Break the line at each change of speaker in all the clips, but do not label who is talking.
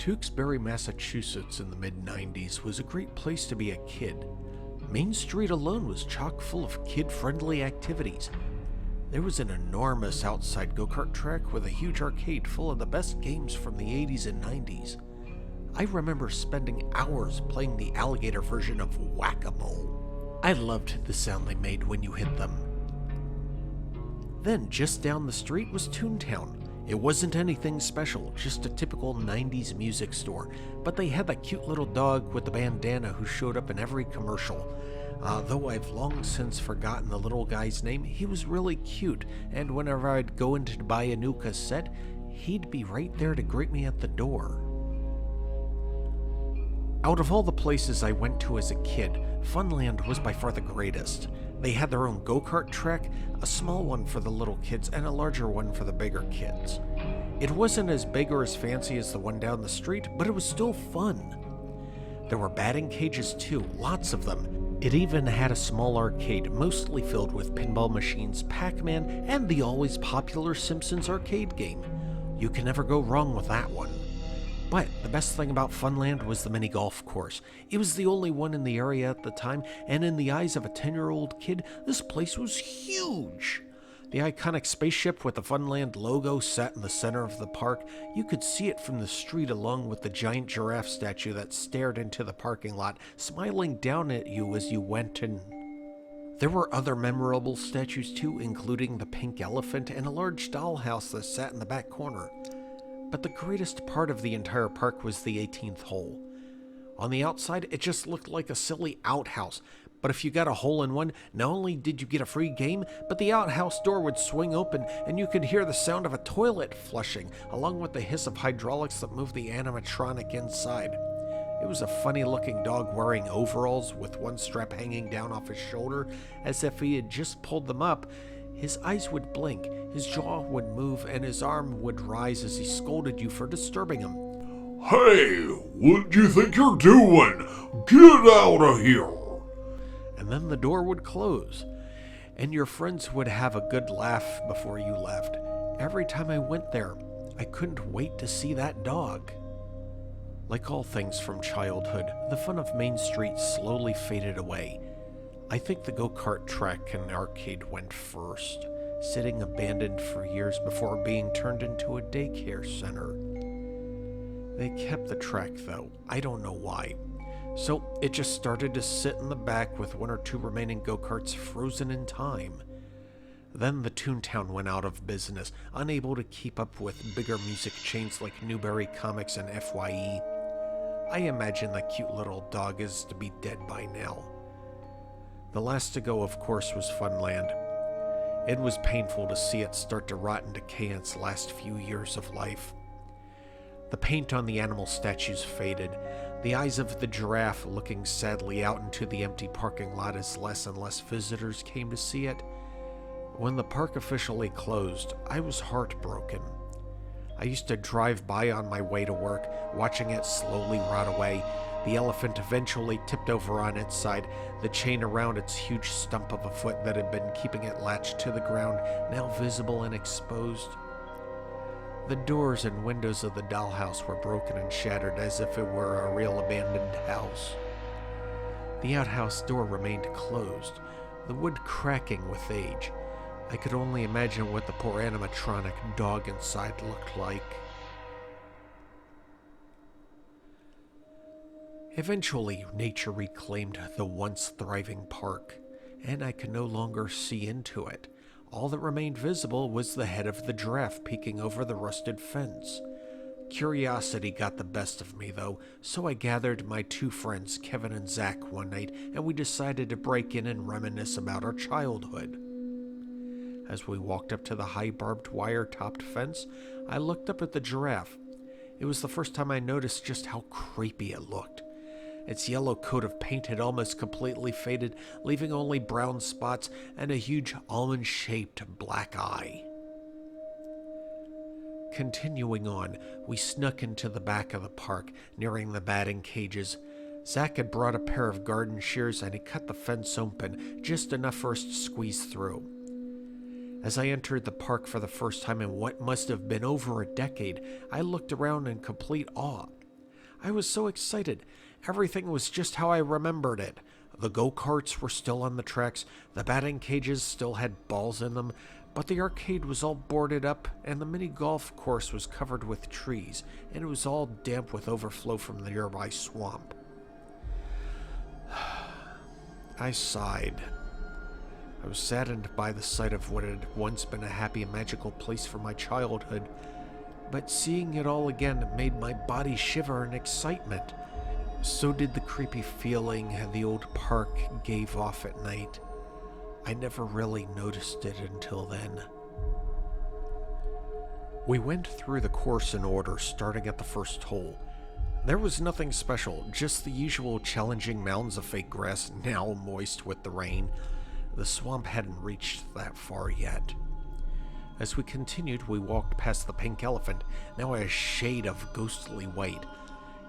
Tewksbury, Massachusetts in the mid-90s was a great place to be a kid. Main Street alone was chock full of kid-friendly activities. There was an enormous outside go-kart track with a huge arcade full of the best games from the 80s and 90s. I remember spending hours playing the alligator version of Whack-A-Mole. I loved the sound they made when you hit them. Then, just down the street was Toontown. It wasn't anything special, just a typical 90s music store, but they had that cute little dog with the bandana who showed up in every commercial. Though I've long since forgotten the little guy's name, he was really cute, and whenever I'd go in to buy a new cassette, he'd be right there to greet me at the door. Out of all the places I went to as a kid, Funland was by far the greatest. They had their own go-kart track, a small one for the little kids and a larger one for the bigger kids. It wasn't as big or as fancy as the one down the street, but it was still fun. There were batting cages too, lots of them. It even had a small arcade, mostly filled with pinball machines, Pac-Man, and the always popular Simpsons arcade game. You can never go wrong with that one. But the best thing about Funland was the mini golf course. It was the only one in the area at the time, and in the eyes of a 10-year-old kid, this place was huge. The iconic spaceship with the Funland logo sat in the center of the park. You could see it from the street along with the giant giraffe statue that stared into the parking lot, smiling down at you as you went in. There were other memorable statues too, including the pink elephant and a large dollhouse that sat in the back corner. But the greatest part of the entire park was the 18th hole. On the outside, it just looked like a silly outhouse, but if you got a hole-in-one, not only did you get a free game, but the outhouse door would swing open and you could hear the sound of a toilet flushing, along with the hiss of hydraulics that moved the animatronic inside. It was a funny-looking dog wearing overalls with one strap hanging down off his shoulder, as if he had just pulled them up. His eyes would blink, his jaw would move, and his arm would rise as he scolded you for disturbing him.
"Hey, what do you think you're doing? Get out of here!"
And then the door would close, and your friends would have a good laugh before you left. Every time I went there, I couldn't wait to see that dog. Like all things from childhood, the fun of Main Street slowly faded away. I think the go-kart track and arcade went first, sitting abandoned for years before being turned into a daycare center. They kept the track though, I don't know why. So it just started to sit in the back with one or two remaining go-karts frozen in time. Then the Toontown went out of business, unable to keep up with bigger music chains like Newberry Comics and FYE. I imagine that cute little dog is to be dead by now. The last to go, of course, was Funland. It was painful to see it start to rot and decay in its last few years of life. The paint on the animal statues faded, the eyes of the giraffe looking sadly out into the empty parking lot as less and less visitors came to see it. When the park officially closed, I was heartbroken. I used to drive by on my way to work, watching it slowly rot away. The elephant eventually tipped over on its side, the chain around its huge stump of a foot that had been keeping it latched to the ground, now visible and exposed. The doors and windows of the dollhouse were broken and shattered as if it were a real abandoned house. The outhouse door remained closed, the wood cracking with age. I could only imagine what the poor animatronic dog inside looked like. Eventually, nature reclaimed the once thriving park, and I could no longer see into it. All that remained visible was the head of the giraffe peeking over the rusted fence. Curiosity got the best of me, though, so I gathered my two friends, Kevin and Zach, one night, and we decided to break in and reminisce about our childhood. As we walked up to the high barbed wire-topped fence, I looked up at the giraffe. It was the first time I noticed just how creepy it looked. Its yellow coat of paint had almost completely faded, leaving only brown spots and a huge almond-shaped black eye. Continuing on, we snuck into the back of the park, nearing the batting cages. Zach had brought a pair of garden shears and he cut the fence open, just enough for us to squeeze through. As I entered the park for the first time in what must have been over a decade, I looked around in complete awe. I was so excited. Everything was just how I remembered it. The go-karts were still on the tracks, the batting cages still had balls in them, but the arcade was all boarded up, and the mini golf course was covered with trees, and it was all damp with overflow from the nearby swamp. I sighed. I was saddened by the sight of what had once been a happy and magical place for my childhood, but seeing it all again made my body shiver in excitement. So did the creepy feeling the old park gave off at night. I never really noticed it until then. We went through the course in order, starting at the first hole. There was nothing special, just the usual challenging mounds of fake grass, now moist with the rain. The swamp hadn't reached that far yet. As we continued, we walked past the pink elephant, now a shade of ghostly white.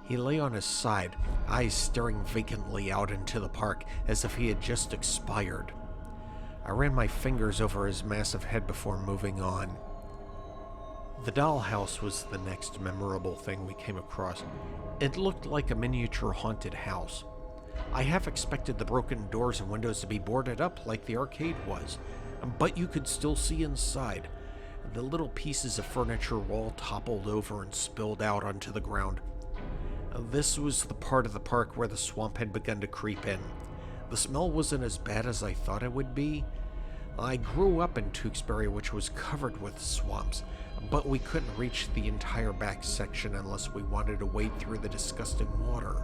He lay on his side, eyes staring vacantly out into the park, as if he had just expired. I ran my fingers over his massive head before moving on. The dollhouse was the next memorable thing we came across. It looked like a miniature haunted house. I half expected the broken doors and windows to be boarded up like the arcade was, but you could still see inside. The little pieces of furniture were all toppled over and spilled out onto the ground. This was the part of the park where the swamp had begun to creep in. The smell wasn't as bad as I thought it would be. I grew up in Tewksbury, which was covered with swamps, but we couldn't reach the entire back section unless we wanted to wade through the disgusting water.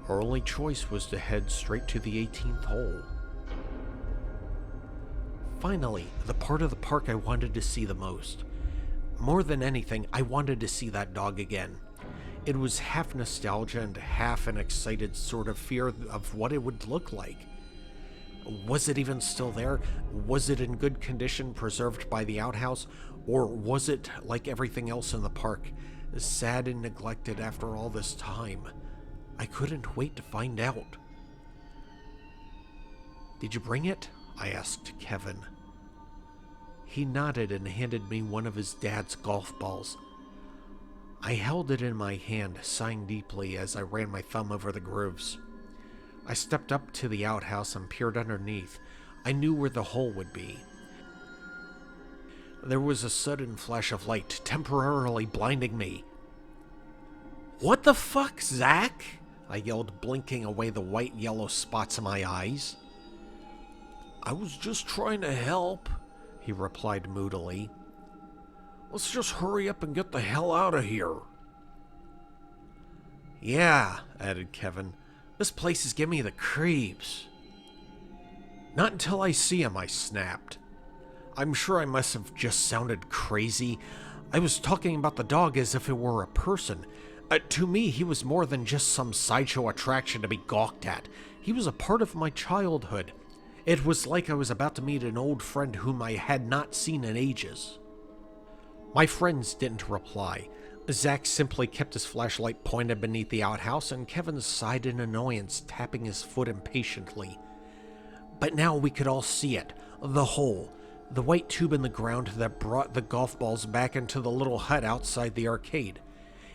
Our only choice was to head straight to the 18th hole. Finally, the part of the park I wanted to see the most. More than anything, I wanted to see that dog again. It was half nostalgia and half an excited sort of fear of what it would look like. Was it even still there? Was it in good condition, preserved by the outhouse? Or was it, like everything else in the park, sad and neglected after all this time? I couldn't wait to find out. "Did you bring it?" I asked Kevin. He nodded and handed me one of his dad's golf balls. I held it in my hand, sighing deeply as I ran my thumb over the grooves. I stepped up to the outhouse and peered underneath. I knew where the hole would be. There was a sudden flash of light, temporarily blinding me. "What the fuck, Zach?" I yelled, blinking away the white-yellow spots in my eyes. "I was just trying to help," he replied moodily. "Let's just hurry up and get the hell out of here." "Yeah," added Kevin. "This place is giving me the creeps." "Not until I see him," I snapped. I'm sure I must have just sounded crazy. I was talking about the dog as if it were a person. To me, he was more than just some sideshow attraction to be gawked at. He was a part of my childhood. It was like I was about to meet an old friend whom I had not seen in ages. My friends didn't reply. Zach simply kept his flashlight pointed beneath the outhouse, and Kevin sighed in annoyance, tapping his foot impatiently. But now we could all see it. The hole. The white tube in the ground that brought the golf balls back into the little hut outside the arcade.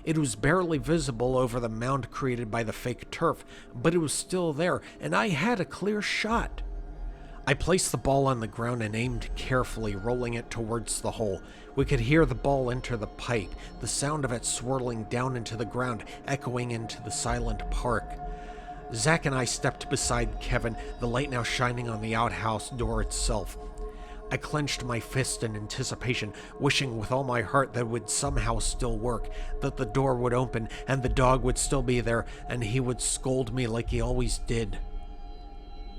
It was barely visible over the mound created by the fake turf, but it was still there, and I had a clear shot. I placed the ball on the ground and aimed carefully, rolling it towards the hole. We could hear the ball enter the pipe, the sound of it swirling down into the ground, echoing into the silent park. Zach and I stepped beside Kevin, the light now shining on the outhouse door itself. I clenched my fist in anticipation, wishing with all my heart that it would somehow still work, that the door would open and the dog would still be there, and he would scold me like he always did.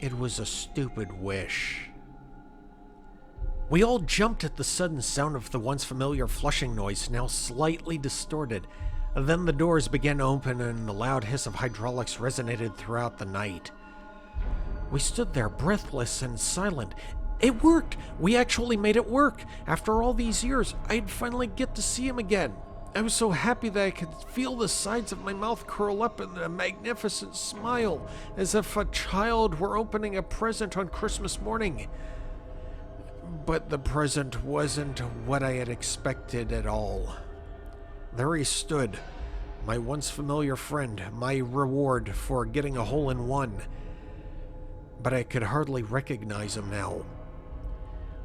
It was a stupid wish. We all jumped at the sudden sound of the once familiar flushing noise, now slightly distorted. Then the doors began to open and the loud hiss of hydraulics resonated throughout the night. We stood there breathless and silent. It worked! We actually made it work! After all these years, I'd finally get to see him again. I was so happy that I could feel the sides of my mouth curl up in a magnificent smile, as if a child were opening a present on Christmas morning. But the present wasn't what I had expected at all. There he stood, my once familiar friend, my reward for getting a hole-in-one. But I could hardly recognize him now.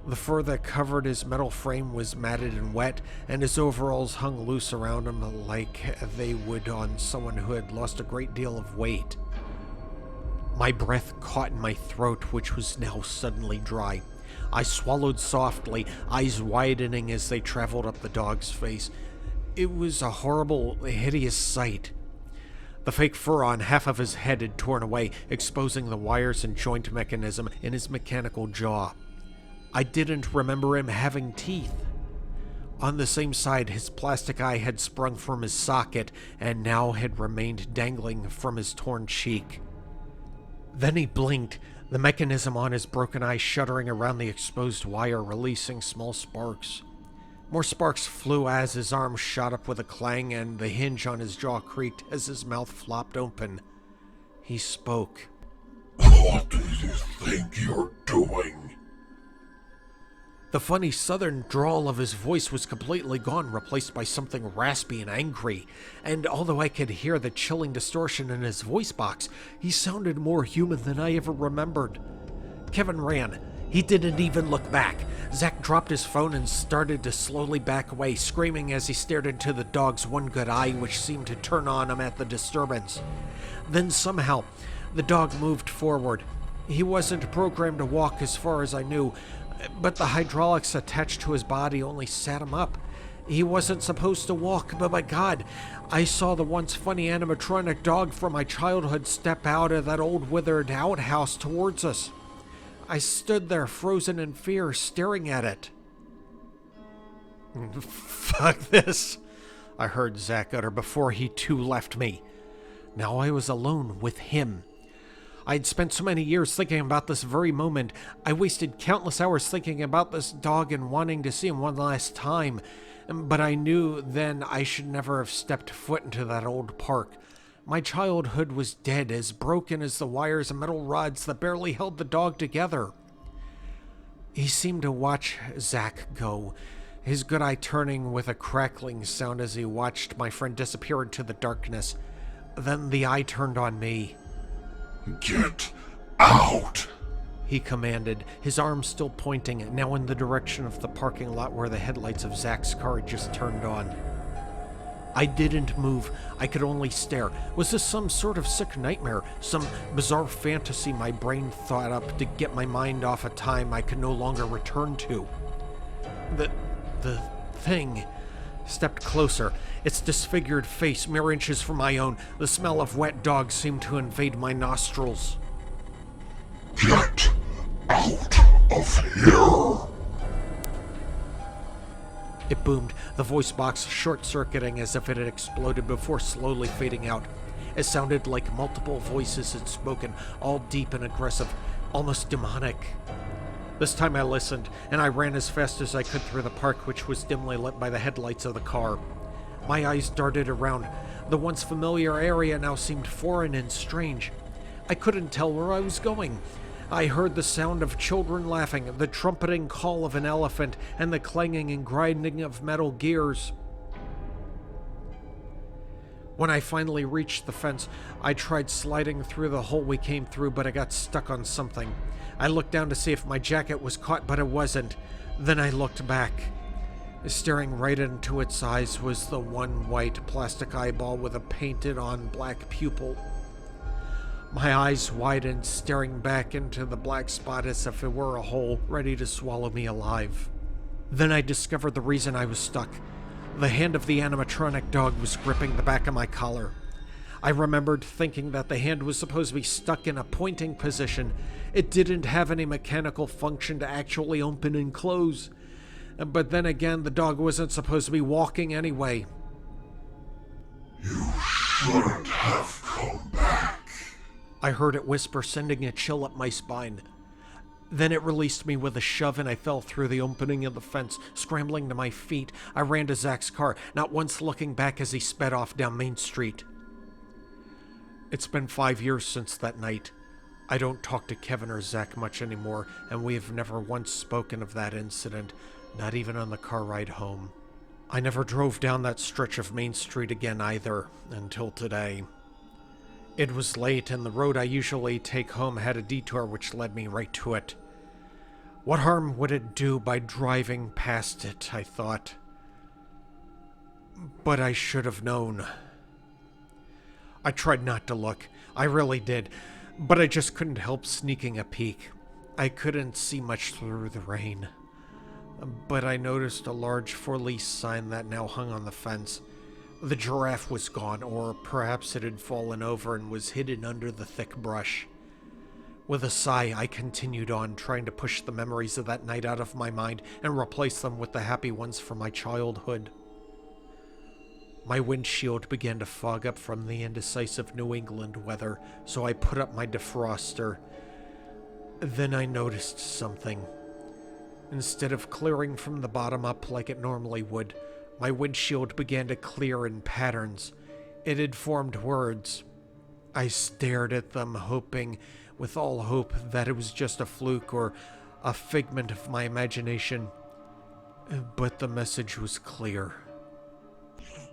The fur that covered his metal frame was matted and wet, and his overalls hung loose around him like they would on someone who had lost a great deal of weight. My breath caught in my throat, which was now suddenly dry. I swallowed softly, eyes widening as they traveled up the dog's face. It was a horrible, hideous sight. The fake fur on half of his head had torn away, exposing the wires and joint mechanism in his mechanical jaw. I didn't remember him having teeth. On the same side, his plastic eye had sprung from his socket and now had remained dangling from his torn cheek. Then he blinked, the mechanism on his broken eye shuddering around the exposed wire, releasing small sparks. More sparks flew as his arm shot up with a clang and the hinge on his jaw creaked as his mouth flopped open. He spoke.
What do you think you're doing?
The funny southern drawl of his voice was completely gone, replaced by something raspy and angry, and although I could hear the chilling distortion in his voice box, he sounded more human than I ever remembered. Kevin ran. He didn't even look back. Zach dropped his phone and started to slowly back away, screaming as he stared into the dog's one good eye, which seemed to turn on him at the disturbance. Then somehow, the dog moved forward. He wasn't programmed to walk as far as I knew, but the hydraulics attached to his body only sat him up. He wasn't supposed to walk, but by God, I saw the once funny animatronic dog from my childhood step out of that old withered outhouse towards us. I stood there frozen in fear, staring at it. "Fuck this," I heard Zach utter before he too left me. Now I was alone with him. I'd spent so many years thinking about this very moment. I wasted countless hours thinking about this dog and wanting to see him one last time. But I knew then I should never have stepped foot into that old park. My childhood was dead, as broken as the wires and metal rods that barely held the dog together. He seemed to watch Zach go, his good eye turning with a crackling sound as he watched my friend disappear into the darkness. Then the eye turned on me.
Get out!
He commanded, his arm still pointing, now in the direction of the parking lot where the headlights of Zach's car had just turned on. I didn't move. I could only stare. Was this some sort of sick nightmare? Some bizarre fantasy my brain thought up to get my mind off a time I could no longer return to? The thing stepped closer, its disfigured face mere inches from my own. The smell of wet dog seemed to invade my nostrils.
Get out of here!
It boomed, the voice box short-circuiting as if it had exploded before slowly fading out. It sounded like multiple voices had spoken, all deep and aggressive, almost demonic. This time I listened, and I ran as fast as I could through the park, which was dimly lit by the headlights of the car. My eyes darted around. The once familiar area now seemed foreign and strange. I couldn't tell where I was going. I heard the sound of children laughing, the trumpeting call of an elephant, and the clanging and grinding of metal gears. When I finally reached the fence, I tried sliding through the hole we came through, but I got stuck on something. I looked down to see if my jacket was caught, but it wasn't. Then I looked back. Staring right into its eyes was the one white plastic eyeball with a painted-on black pupil. My eyes widened, staring back into the black spot as if it were a hole ready to swallow me alive. Then I discovered the reason I was stuck. The hand of the animatronic dog was gripping the back of my collar. I remembered thinking that the hand was supposed to be stuck in a pointing position. It didn't have any mechanical function to actually open and close. But then again, the dog wasn't supposed to be walking anyway.
You shouldn't have come back.
I heard it whisper, sending a chill up my spine. Then it released me with a shove and I fell through the opening of the fence. Scrambling to my feet, I ran to Zach's car, not once looking back as he sped off down Main Street. It's been 5 years since that night. I don't talk to Kevin or Zach much anymore, and we have never once spoken of that incident, not even on the car ride home. I never drove down that stretch of Main Street again either, until today. It was late, and the road I usually take home had a detour which led me right to it. What harm would it do by driving past it, I thought. But I should have known. I tried not to look. I really did. But I just couldn't help sneaking a peek. I couldn't see much through the rain. But I noticed a large for lease sign that now hung on the fence. The giraffe was gone, or perhaps it had fallen over and was hidden under the thick brush. With a sigh, I continued on, trying to push the memories of that night out of my mind and replace them with the happy ones from my childhood. My windshield began to fog up from the indecisive New England weather, so I put up my defroster. Then I noticed something. Instead of clearing from the bottom up like it normally would, my windshield began to clear in patterns. It had formed words. I stared at them, hoping, with all hope, that it was just a fluke or a figment of my imagination. But the message was clear.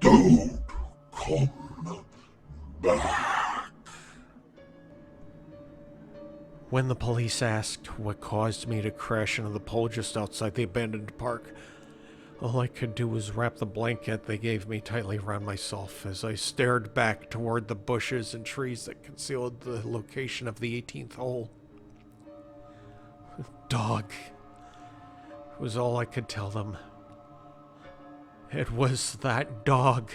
Don't come back.
When the police asked what caused me to crash into the pole just outside the abandoned park, all I could do was wrap the blanket they gave me tightly around myself as I stared back toward the bushes and trees that concealed the location of the 18th hole. Dog was all I could tell them. It was that dog.